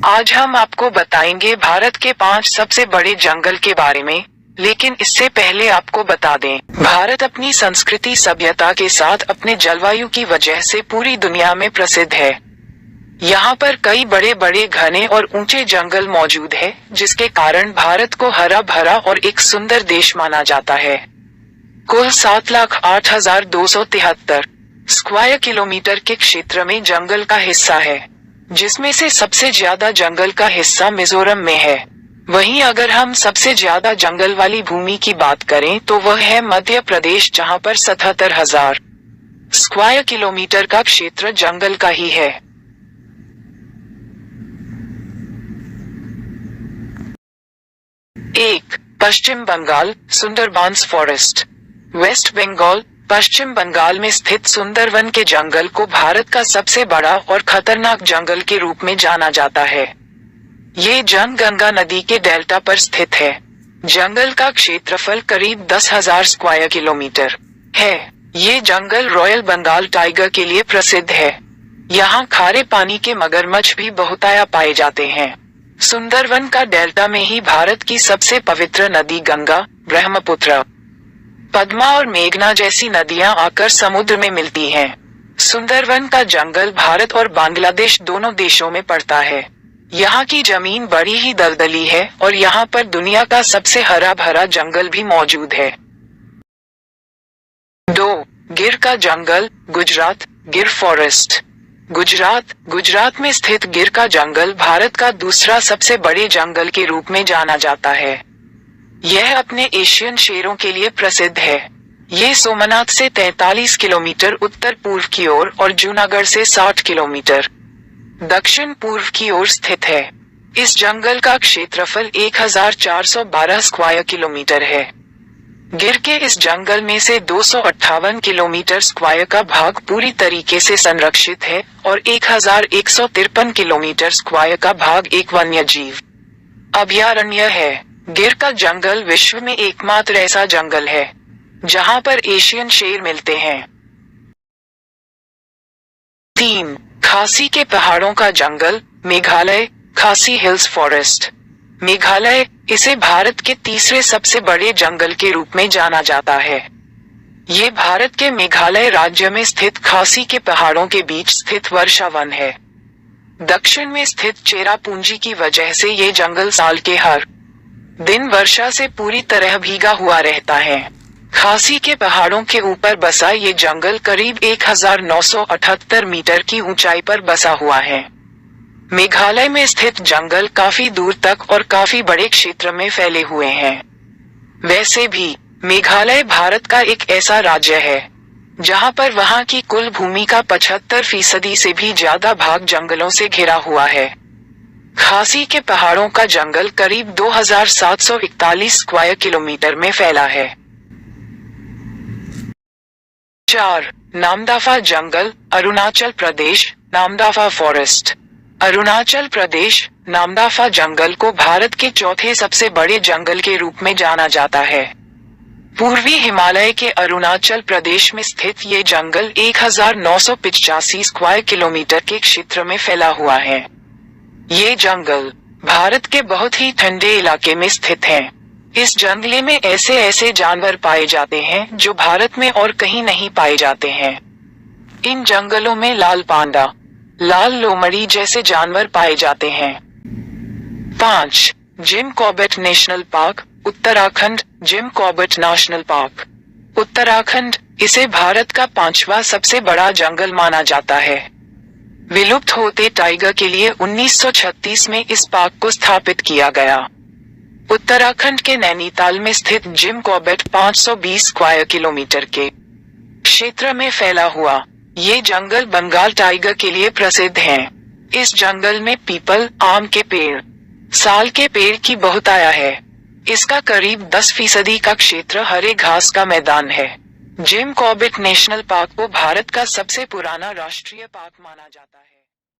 आज हम आपको बताएंगे भारत के 5 सबसे बड़े जंगल के बारे में, लेकिन इससे पहले आपको बता दें, भारत अपनी संस्कृति सभ्यता के साथ अपने जलवायु की वजह से पूरी दुनिया में प्रसिद्ध है। यहाँ पर कई बड़े बड़े घने और ऊंचे जंगल मौजूद है, जिसके कारण भारत को हरा भरा और एक सुंदर देश माना जाता है। कुल 7,08,273 स्क्वायर किलोमीटर के क्षेत्र में जंगल का हिस्सा है, जिसमें से सबसे ज्यादा जंगल का हिस्सा मिजोरम में है। वहीं अगर हम सबसे ज्यादा जंगल वाली भूमि की बात करें तो वह है मध्य प्रदेश, जहां पर 77,000 स्क्वायर किलोमीटर का क्षेत्र जंगल का ही है। एक, पश्चिम बंगाल सुंदरबांस फॉरेस्ट। वेस्ट बंगाल पश्चिम बंगाल में स्थित सुंदरवन के जंगल को भारत का सबसे बड़ा और खतरनाक जंगल के रूप में जाना जाता है। ये जंगल गंगा नदी के डेल्टा पर स्थित है। जंगल का क्षेत्रफल करीब 10,000 स्क्वायर किलोमीटर है। ये जंगल रॉयल बंगाल टाइगर के लिए प्रसिद्ध है। यहाँ खारे पानी के मगरमच्छ भी बहुतायत पाए जाते हैं। सुंदरवन का डेल्टा में ही भारत की सबसे पवित्र नदी गंगा, ब्रह्मपुत्र, पद्मा और मेघना जैसी नदियां आकर समुद्र में मिलती हैं। सुंदरवन का जंगल भारत और बांग्लादेश दोनों देशों में पड़ता है। यहाँ की जमीन बड़ी ही दलदली है और यहाँ पर दुनिया का सबसे हरा भरा जंगल भी मौजूद है। 2, गिर का जंगल, गुजरात, गिर फॉरेस्ट। गुजरात में स्थित गिर का जंगल भारत का दूसरा सबसे बड़े जंगल के रूप में जाना जाता है। यह अपने एशियन शेरों के लिए प्रसिद्ध है। ये सोमनाथ से 43 किलोमीटर उत्तर पूर्व की ओर और जूनागढ़ से 60 किलोमीटर दक्षिण पूर्व की ओर स्थित है। इस जंगल का क्षेत्रफल 1,412 स्क्वायर किलोमीटर है। गिर के इस जंगल में से 258 किलोमीटर स्क्वायर का भाग पूरी तरीके से संरक्षित है और 1,153 किलोमीटर स्क्वायर का भाग एक वन्य जीव अभयारण्य है। गिर का जंगल विश्व में एकमात्र ऐसा जंगल है जहां पर एशियन शेर मिलते हैं। 3, खासी के पहाड़ों का जंगल, मेघालय, खासी हिल्स फॉरेस्ट। मेघालय, इसे भारत के तीसरे सबसे बड़े जंगल के रूप में जाना जाता है। ये भारत के मेघालय राज्य में स्थित खासी के पहाड़ों के बीच स्थित वर्षा वन है। दक्षिण में स्थित चेरापूंजी की वजह से ये जंगल साल के हर दिन वर्षा से पूरी तरह भीगा हुआ रहता है। खासी के पहाड़ों के ऊपर बसा ये जंगल करीब 1,978 मीटर की ऊंचाई पर बसा हुआ है। मेघालय में स्थित जंगल काफी दूर तक और काफी बड़े क्षेत्र में फैले हुए हैं। वैसे भी मेघालय भारत का एक ऐसा राज्य है जहां पर वहां की कुल भूमि का 75% से भी ज्यादा भाग जंगलों से घिरा हुआ है। खासी के पहाड़ों का जंगल करीब 2,741 स्क्वायर किलोमीटर में फैला है। 4, नामदफा जंगल, अरुणाचल प्रदेश, नामदफा फॉरेस्ट। अरुणाचल प्रदेश, नामदफा जंगल को भारत के चौथे सबसे बड़े जंगल के रूप में जाना जाता है। पूर्वी हिमालय के अरुणाचल प्रदेश में स्थित ये जंगल 1,985 स्क्वायर किलोमीटर के क्षेत्र में फैला हुआ है। ये जंगल भारत के बहुत ही ठंडे इलाके में स्थित हैं। इस जंगले में ऐसे जानवर पाए जाते हैं जो भारत में और कहीं नहीं पाए जाते हैं। इन जंगलों में लाल पांडा, लाल लोमड़ी जैसे जानवर पाए जाते हैं। 5, Jim Corbett national park, Uttarakhand. Jim Corbett national park, Uttarakhand, इसे भारत का 5वां सबसे बड़ा जंगल माना जाता है। विलुप्त होते टाइगर के लिए 1936 में इस पार्क को स्थापित किया गया। उत्तराखंड के नैनीताल में स्थित जिम कॉर्बेट 520 स्क्वायर किलोमीटर के क्षेत्र में फैला हुआ ये जंगल बंगाल टाइगर के लिए प्रसिद्ध है। इस जंगल में पीपल, आम के पेड़, साल के पेड़ की बहुतायत है। इसका करीब 10% का क्षेत्र हरे घास का मैदान है। जिम कॉर्बेट नेशनल पार्क को भारत का सबसे पुराना राष्ट्रीय पार्क माना जाता है।